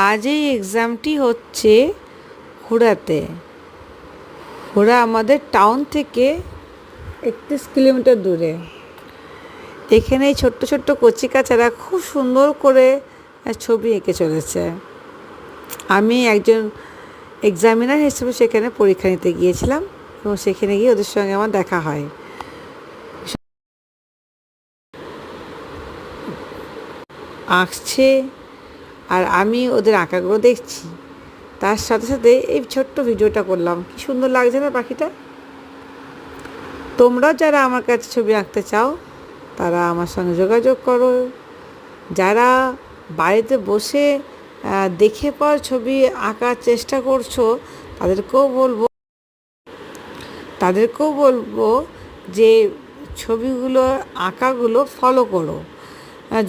আজ এই এক্সামটি হচ্ছে হুড়াতে। হুড়া আমাদের টাউন থেকে 31 কিলোমিটার দূরে। এখানে ছোট্ট ছোট্ট কচিকাচারা খুব সুন্দর করে ছবি এঁকে চলেছে। আমি একজন এক্সামিনার হিসেবে সেখানে পরীক্ষা নিতে গিয়েছিলাম এবং সেখানে গিয়ে ওদের সঙ্গে আমার দেখা হয়। আঁকছে আর আমি ওদের আঁকাগুলো দেখছি, তার সাথে সাথে এই ছোট্ট ভিডিওটা করলাম। কি সুন্দর লাগছে না পাখিটা? তোমরাও যারা আমার কাছে ছবি আঁকতে চাও তারা আমার সঙ্গে যোগাযোগ করো। যারা বাড়িতে বসে দেখে পর ছবি আঁকার চেষ্টা করছো তাদেরকেও বলবো যে ছবিগুলো আঁকাগুলো ফলো করো।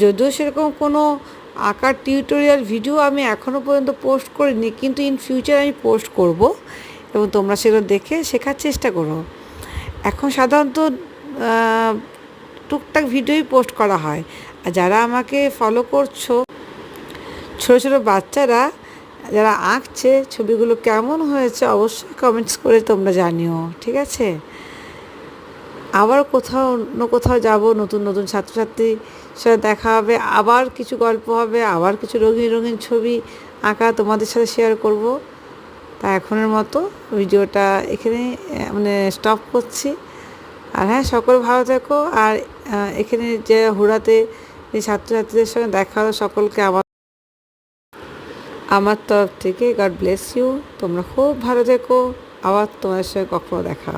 যদিও সেরকম কোনো আঁকার টিউটোরিয়াল ভিডিও আমি এখনও পর্যন্ত পোস্ট করিনি, কিন্তু ইন ফিউচার আমি পোস্ট করব এবং তোমরা সেগুলো দেখে শেখার চেষ্টা করো। এখন সাধারণত টুকটাক ভিডিওই পোস্ট করা হয়। আর যারা আমাকে ফলো করছো, ছোটো ছোটো বাচ্চারা যারা আঁকছে ছবিগুলো কেমন হয়েছে অবশ্যই কমেন্টস করে তোমরা জানিও, ঠিক আছে? আবার কোথাও যাব, নতুন নতুন ছাত্রছাত্রীর সাথে দেখা হবে, আবার কিছু গল্প হবে, আবার কিছু রঙিন রঙিন ছবি আঁকা তোমাদের সাথে শেয়ার করব। তা এখনের মতো ভিডিওটা এখানে স্টপ করছি। আর হ্যাঁ, সকল ভালো থেকো। আর এখানে যে হুড়াতে যে ছাত্রছাত্রীদের সঙ্গে দেখা হলো, সকলকে আমার তরফ থেকে গড ব্লেস ইউ। তোমরা খুব ভালো থেকো। আবার তোমাদের সঙ্গে কখনো দেখা হবে।